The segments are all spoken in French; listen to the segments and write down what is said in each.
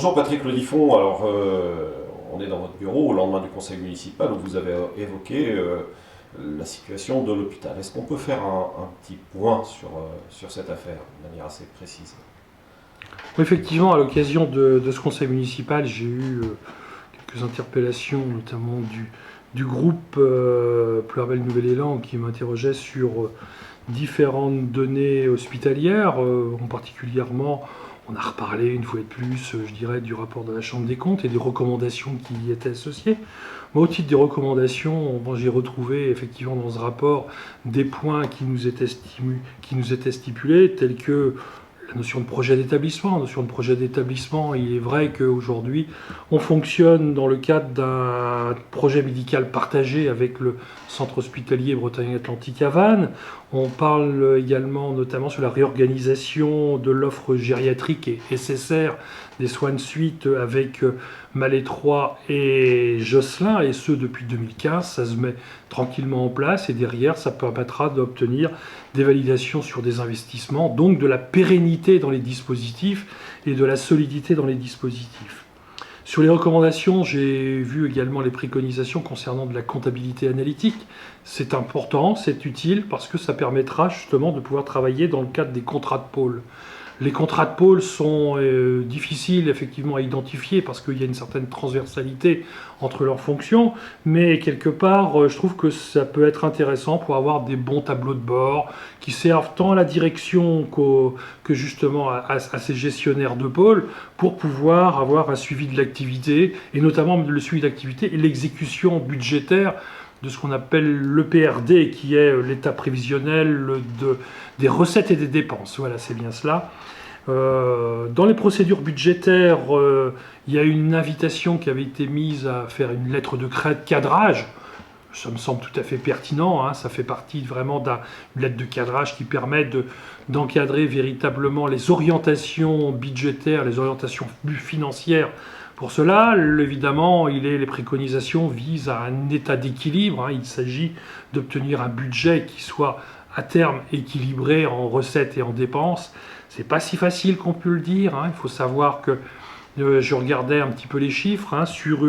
Bonjour Patrick Lodifond, alors on est dans votre bureau au lendemain du conseil municipal où vous avez évoqué la situation de l'hôpital. Est-ce qu'on peut faire un petit point sur cette affaire de manière assez précise? Effectivement, à l'occasion de ce conseil municipal, j'ai eu quelques interpellations, notamment du groupe Pleurvel Nouvel Élan, qui m'interrogeait sur différentes données hospitalières. En particulièrement, on a reparlé une fois de plus, je dirais, du rapport de la Chambre des comptes et des recommandations qui y étaient associées. Moi, au titre des recommandations, j'ai retrouvé effectivement dans ce rapport des points qui nous étaient stipulés, tels que la notion de projet d'établissement. La notion de projet d'établissement, il est vrai qu'aujourd'hui, on fonctionne dans le cadre d'un projet médical partagé avec le centre hospitalier Bretagne-Atlantique à Vannes. On parle également notamment sur la réorganisation de l'offre gériatrique et SSR des soins de suite avec Malétroit et Josselin, et ce depuis 2015. Ça se met tranquillement en place et derrière, ça permettra d'obtenir des validations sur des investissements, donc de la pérennité dans les dispositifs et de la solidité dans les dispositifs. Sur les recommandations, j'ai vu également les préconisations concernant de la comptabilité analytique. C'est important, c'est utile parce que ça permettra justement de pouvoir travailler dans le cadre des contrats de pôle. Les contrats de pôle sont difficiles effectivement à identifier parce qu'il y a une certaine transversalité entre leurs fonctions, mais quelque part, je trouve que ça peut être intéressant pour avoir des bons tableaux de bord qui servent tant à la direction que justement à ces gestionnaires de pôle pour pouvoir avoir un suivi de l'activité, et notamment le suivi d'activité et l'exécution budgétaire de ce qu'on appelle l'EPRD, qui est l'état prévisionnel des recettes et des dépenses. Voilà, c'est bien cela. Dans les procédures budgétaires, il y a une invitation qui avait été mise à faire une lettre de cadrage. Ça me semble tout à fait pertinent, hein. Ça fait partie vraiment d'une lettre de cadrage qui permet d'encadrer véritablement les orientations budgétaires, les orientations financières. Pour cela, évidemment, les préconisations visent à un état d'équilibre, hein. Il s'agit d'obtenir un budget qui soit à terme équilibré en recettes et en dépenses. C'est pas si facile qu'on peut le dire, hein. Il faut savoir que je regardais un petit peu les chiffres, hein, sur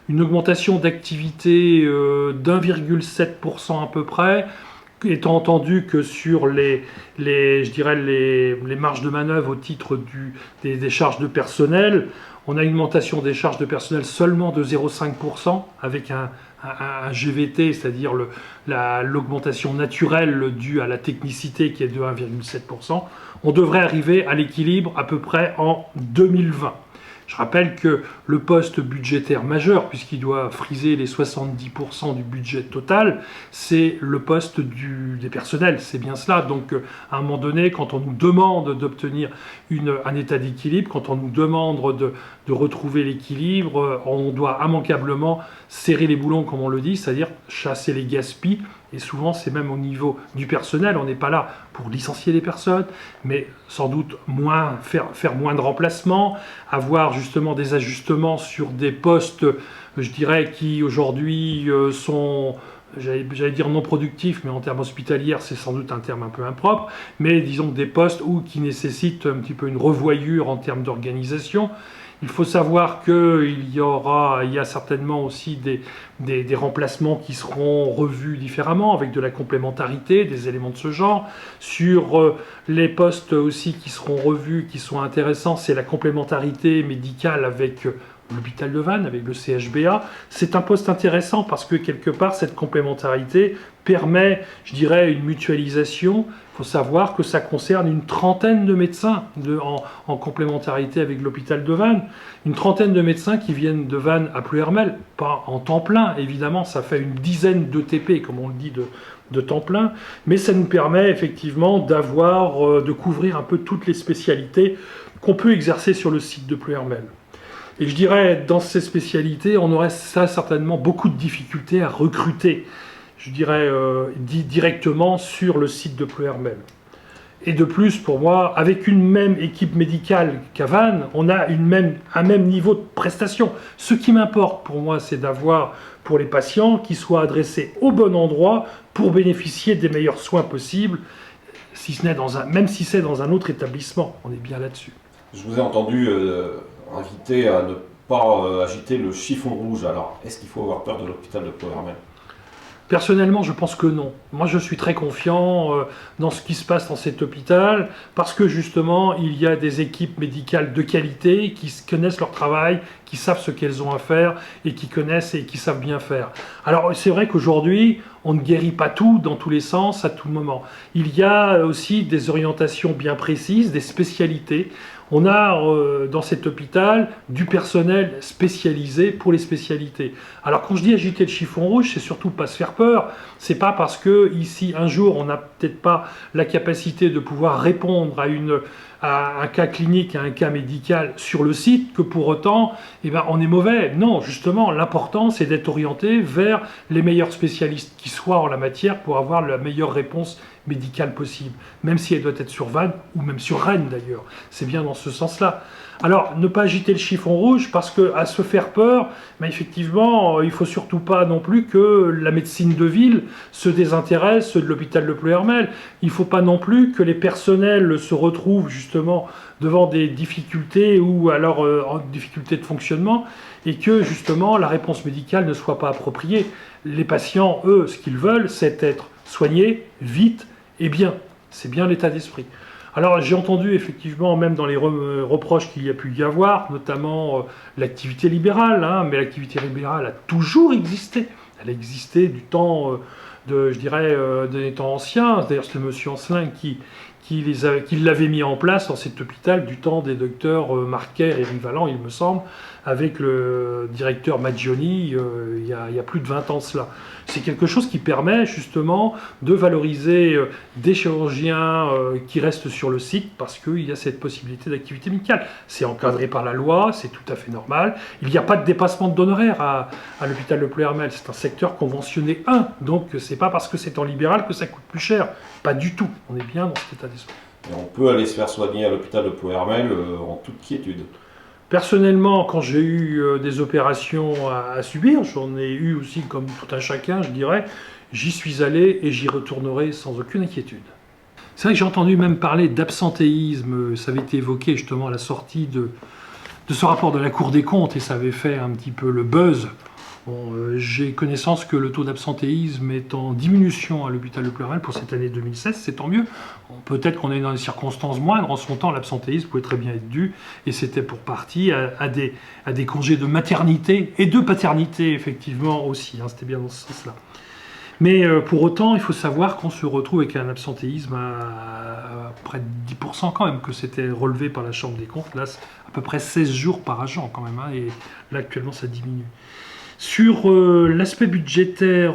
une augmentation d'activité d'1,7% à peu près, étant entendu que sur les marges de manœuvre au titre des charges de personnel, on a une augmentation des charges de personnel seulement de 0,5% avec un GVT, c'est-à-dire l'augmentation naturelle due à la technicité qui est de 1,7%. On devrait arriver à l'équilibre à peu près en 2020. Je rappelle que le poste budgétaire majeur, puisqu'il doit friser les 70% du budget total, c'est le poste des personnels, c'est bien cela. Donc à un moment donné, quand on nous demande d'obtenir un état d'équilibre, quand on nous demande de retrouver l'équilibre, on doit immanquablement serrer les boulons, comme on le dit, c'est-à-dire chasser les gaspilles. Et souvent, c'est même au niveau du personnel. On n'est pas là pour licencier les personnes, mais sans doute faire moins de remplacements, avoir justement des ajustements sur des postes, je dirais, qui aujourd'hui sont, j'allais dire non productifs, mais en termes hospitaliers, c'est sans doute un terme un peu impropre, mais disons des postes qui nécessitent un petit peu une revoyure en termes d'organisation. Il faut savoir qu'il y a certainement aussi des remplacements qui seront revus différemment, avec de la complémentarité, des éléments de ce genre. Sur les postes aussi qui seront revus, qui sont intéressants, c'est la complémentarité médicale avec l'hôpital de Vannes, avec le CHBA. C'est un poste intéressant parce que quelque part, cette complémentarité permet, je dirais, une mutualisation. Il faut savoir que ça concerne une trentaine de médecins en complémentarité avec l'hôpital de Vannes. Une trentaine de médecins qui viennent de Vannes à Pleuhermel, pas en temps plein, évidemment, ça fait une dizaine d'ETP, comme on le dit, de temps plein, mais ça nous permet effectivement de couvrir un peu toutes les spécialités qu'on peut exercer sur le site de Pleuhermel. Et je dirais, dans ces spécialités, on aurait certainement beaucoup de difficultés à recruter, je dirais, directement sur le site de Pleuhermel. Et de plus, pour moi, avec une même équipe médicale qu'à Vannes, on a un même niveau de prestation. Ce qui m'importe pour moi, c'est d'avoir, pour les patients, qu'ils soient adressés au bon endroit pour bénéficier des meilleurs soins possibles, même si c'est dans un autre établissement. On est bien là-dessus. Je vous ai entendu invité à ne pas agiter le chiffon rouge. Alors, est-ce qu'il faut avoir peur de l'hôpital de Ploërmel? Personnellement, je pense que non. Moi, je suis très confiant dans ce qui se passe dans cet hôpital parce que justement, il y a des équipes médicales de qualité qui connaissent leur travail, qui savent ce qu'elles ont à faire et qui connaissent et qui savent bien faire. Alors, c'est vrai qu'aujourd'hui, on ne guérit pas tout dans tous les sens à tout moment. Il y a aussi des orientations bien précises, des spécialités. On a dans cet hôpital du personnel spécialisé pour les spécialités. Alors quand je dis agiter le chiffon rouge, c'est surtout pas se faire peur. C'est pas parce que ici un jour on n'a peut-être pas la capacité de pouvoir répondre à un cas clinique, à un cas médical sur le site que pour autant on est mauvais. Non, justement l'important c'est d'être orienté vers les meilleurs spécialistes qui soient en la matière pour avoir la meilleure réponse médicale possible, même si elle doit être sur Vannes ou même sur Rennes d'ailleurs. C'est bien dans ce sens-là. Alors, ne pas agiter le chiffon rouge parce qu'à se faire peur, effectivement, il ne faut surtout pas non plus que la médecine de ville se désintéresse de l'hôpital de Ploërmel. Il ne faut pas non plus que les personnels se retrouvent justement devant des difficultés ou alors en difficulté de fonctionnement et que justement la réponse médicale ne soit pas appropriée. Les patients, eux, ce qu'ils veulent, c'est être soignés vite et bien. C'est bien l'état d'esprit. Alors j'ai entendu effectivement, même dans les reproches qu'il y a pu y avoir, notamment l'activité libérale, mais l'activité libérale a toujours existé. Elle a existé du temps, des temps anciens. D'ailleurs c'est M. Ancelin qui l'avait mis en place dans cet hôpital du temps des docteurs Marquer et Rivalan, il me semble, avec le directeur Maggioni, il y a plus de 20 ans cela. C'est quelque chose qui permet justement de valoriser des chirurgiens qui restent sur le site parce qu'il y a cette possibilité d'activité médicale. C'est encadré par la loi, c'est tout à fait normal. Il n'y a pas de dépassement d'honoraires à l'hôpital de Ploërmel. C'est un secteur conventionné 1, donc c'est pas parce que c'est en libéral que ça coûte plus cher. Pas du tout. On est bien dans cet état d'esprit. Et on peut aller se faire soigner à l'hôpital de Ploërmel en toute quiétude. Personnellement, quand j'ai eu des opérations à subir, j'en ai eu aussi comme tout un chacun, je dirais, j'y suis allé et j'y retournerai sans aucune inquiétude. C'est vrai que j'ai entendu même parler d'absentéisme, ça avait été évoqué justement à la sortie de ce rapport de la Cour des comptes et ça avait fait un petit peu le buzz. Bon, j'ai connaissance que le taux d'absentéisme est en diminution à l'hôpital de Ploërmel pour cette année 2016, c'est tant mieux. Peut-être qu'on est dans des circonstances moindres. En son temps, l'absentéisme pouvait très bien être dû, et c'était pour partie à des congés de maternité et de paternité, effectivement, aussi. C'était bien dans ce sens-là. Mais pour autant, il faut savoir qu'on se retrouve avec un absentéisme à près de 10% quand même, que c'était relevé par la Chambre des comptes. Là, c'est à peu près 16 jours par agent quand même, et là, actuellement, ça diminue. Sur l'aspect budgétaire,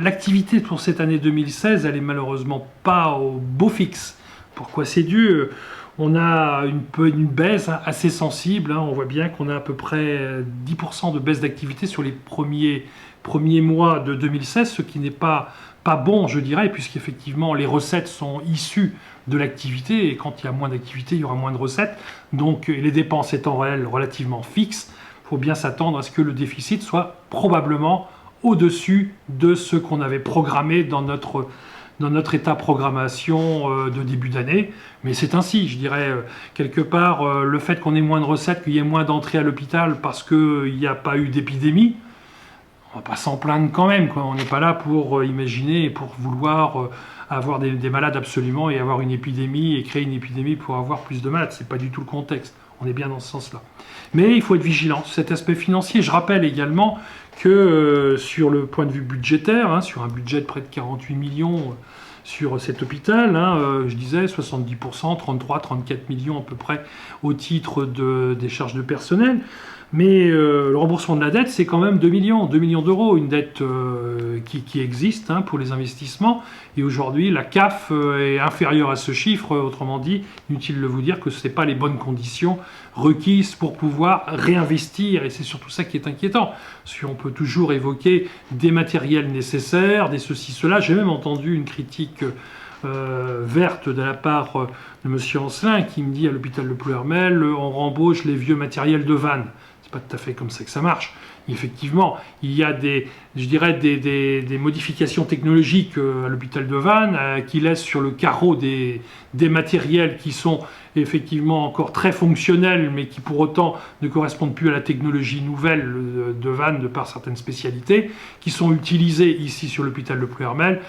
l'activité pour cette année 2016, elle est malheureusement pas au beau fixe. Pourquoi c'est dû? On a une baisse assez sensible. On voit bien qu'on a à peu près 10% de baisse d'activité sur les premiers mois de 2016, ce qui n'est pas bon, je dirais, puisqu'effectivement les recettes sont issues de l'activité, et quand il y a moins d'activité, il y aura moins de recettes. Donc les dépenses étant relativement fixes, il faut bien s'attendre à ce que le déficit soit probablement au-dessus de ce qu'on avait programmé dans notre état programmation de début d'année. Mais c'est ainsi, je dirais, quelque part, le fait qu'on ait moins de recettes, qu'il y ait moins d'entrées à l'hôpital parce qu'il n'y a pas eu d'épidémie, on ne va pas s'en plaindre quand même, quoi. On n'est pas là pour imaginer et pour vouloir avoir des malades absolument et avoir une épidémie et créer une épidémie pour avoir plus de malades. Ce n'est pas du tout le contexte. On est bien dans ce sens-là. Mais il faut être vigilant sur cet aspect financier. Je rappelle également que sur le point de vue budgétaire, sur un budget de près de 48 millions sur cet hôpital, je disais 70%, 33, 34 millions à peu près au titre des charges de personnel. Mais le remboursement de la dette, c'est quand même 2 millions d'euros, une dette qui existe pour les investissements. Et aujourd'hui, la CAF est inférieure à ce chiffre. Autrement dit, inutile de vous dire que ce n'est pas les bonnes conditions requises pour pouvoir réinvestir. Et c'est surtout ça qui est inquiétant. Parce qu'on peut toujours évoquer des matériels nécessaires, des ceci, cela. J'ai même entendu une critique verte de la part de M. Ancelin qui me dit à l'hôpital de Ploërmel, on rembauche les vieux matériels de Vannes. pas tout à fait comme ça que ça marche. Effectivement, il y a des modifications technologiques à l'hôpital de Vannes qui laissent sur le carreau des matériels qui sont effectivement encore très fonctionnels, mais qui pour autant ne correspondent plus à la technologie nouvelle de Vannes de par certaines spécialités, qui sont utilisés ici sur l'hôpital de Plouermel